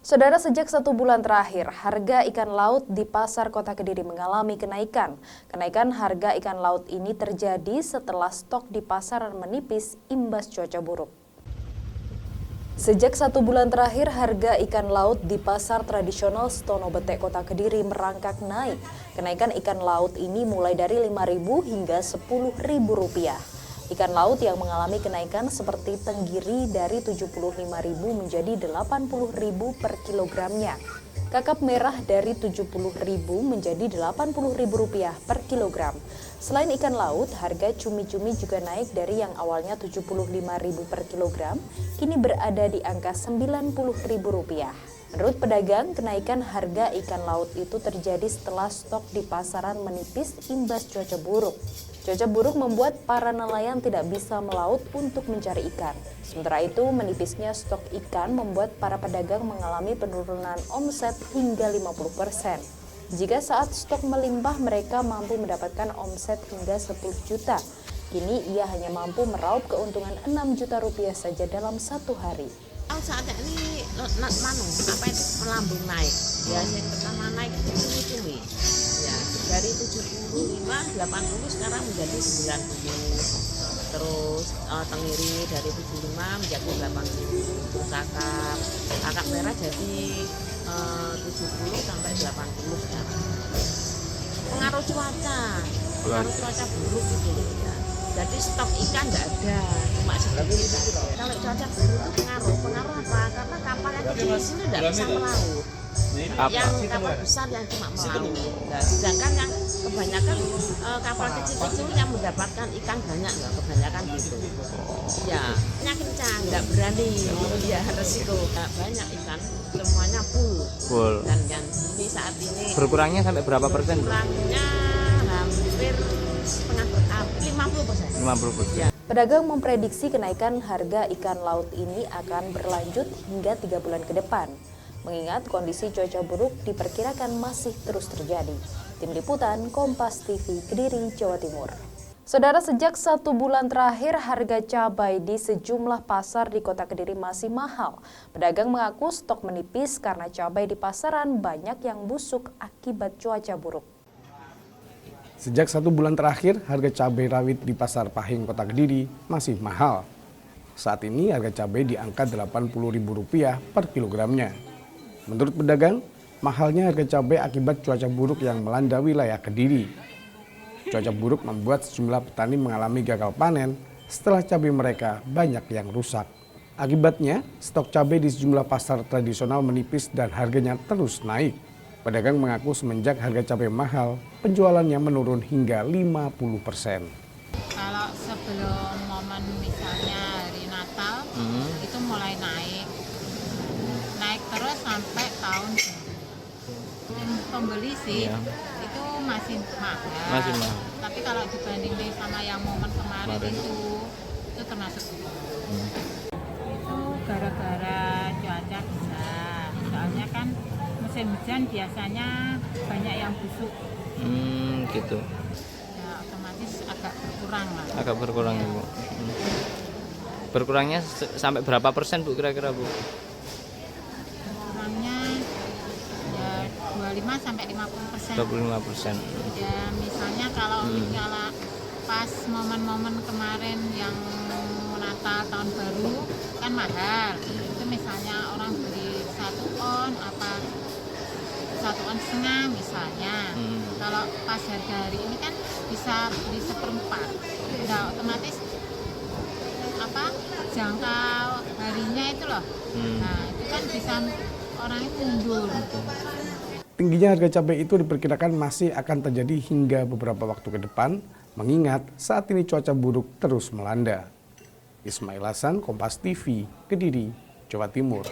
Saudara, sejak 1 bulan terakhir, harga ikan laut di pasar Kota Kediri mengalami kenaikan. Kenaikan harga ikan laut ini terjadi setelah stok di pasaran menipis imbas cuaca buruk. Sejak 1 bulan terakhir, harga ikan laut di pasar tradisional Stono Betek Kota Kediri merangkak naik. Kenaikan ikan laut ini mulai dari Rp5.000 hingga Rp10.000. Ikan laut yang mengalami kenaikan seperti tenggiri dari Rp75.000 menjadi Rp80.000 per kilogramnya. Kakap merah dari Rp70.000 menjadi Rp80.000 per kilogram. Selain ikan laut, harga cumi-cumi juga naik dari yang awalnya Rp75.000 per kilogram, kini berada di angka Rp90.000. Menurut pedagang, kenaikan harga ikan laut itu terjadi setelah stok di pasaran menipis imbas cuaca buruk. Cuaca buruk membuat para nelayan tidak bisa melaut untuk mencari ikan. Sementara itu, menipisnya stok ikan membuat para pedagang mengalami penurunan omset hingga 50%. Jika saat stok melimpah, mereka mampu mendapatkan omset hingga 10 juta. Kini ia hanya mampu meraup keuntungan Rp6 juta saja dalam satu hari. Saat ini melambung naik. Ya, yang pertama naik itu cumi-cumi. Ya, dari 75, 80 sekarang menjadi 90. Terus tenggiri dari 75 menjadi 80. Terus kakap merah jadi 70 sampai 80 sekarang. Pengaruh cuaca buruk itu ya. Jadi stok ikan nggak ada, cuma sedikit. Kalau cuaca buruk itu pengaruh apa? Karena kapal yang kecil di sini nggak bisa melaut. Yang kapal besar yang cuma melaut. Nah, sedangkan yang kebanyakan kapal kecil-kecil yang mendapatkan ikan banyak, nggak kebanyakan gitu. Ya, kencang, nggak berani. Ya, resiko. Nggak banyak ikan, semuanya full. Dan ini saat ini berkurangnya sampai berapa persen? Berkurangnya hampir 50%. Ya. Pedagang memprediksi kenaikan harga ikan laut ini akan berlanjut hingga 3 bulan ke depan. Mengingat kondisi cuaca buruk diperkirakan masih terus terjadi. Tim Liputan Kompas TV Kediri, Jawa Timur. Saudara, sejak 1 bulan terakhir harga cabai di sejumlah pasar di Kota Kediri masih mahal. Pedagang mengaku stok menipis karena cabai di pasaran banyak yang busuk akibat cuaca buruk. Sejak 1 bulan terakhir, harga cabai rawit di Pasar Pahing Kota Kediri masih mahal. Saat ini harga cabai di angka Rp80.000 per kilogramnya. Menurut pedagang, mahalnya harga cabai akibat cuaca buruk yang melanda wilayah Kediri. Cuaca buruk membuat sejumlah petani mengalami gagal panen setelah cabai mereka banyak yang rusak. Akibatnya, stok cabai di sejumlah pasar tradisional menipis dan harganya terus naik. Pedagang mengaku semenjak harga cabai mahal, penjualannya menurun hingga 50%. Kalau sebelum momen misalnya hari Natal, itu mulai naik terus sampai tahun pembeli sih, itu masih mahal. Tapi kalau dibandingin sama yang momen kemarin itu termasuk itu gara-gara cuaca bisa. Soalnya kan musim hujan biasanya banyak yang busuk. Gitu. Ya, otomatis agak berkurang lah. Agak berkurang ya, Bu. Berkurangnya sampai berapa persen, Bu, kira-kira, Bu? Berkurangnya ya 25 sampai 50%. 25%. Ya, misalnya kalau pas momen-momen kemarin yang Natal tahun baru kan mahal. Itu misalnya orang beli 1 on apa 1,5 on misalnya. Kalau pas harga hari ini kan bisa beli 1/4. Udah otomatis jangka harinya itu loh. Nah, itu kan bisa orang itu mundur. Tingginya harga cabai itu diperkirakan masih akan terjadi hingga beberapa waktu ke depan, mengingat saat ini cuaca buruk terus melanda. Ismail Hasan, Kompas TV, Kediri, Jawa Timur.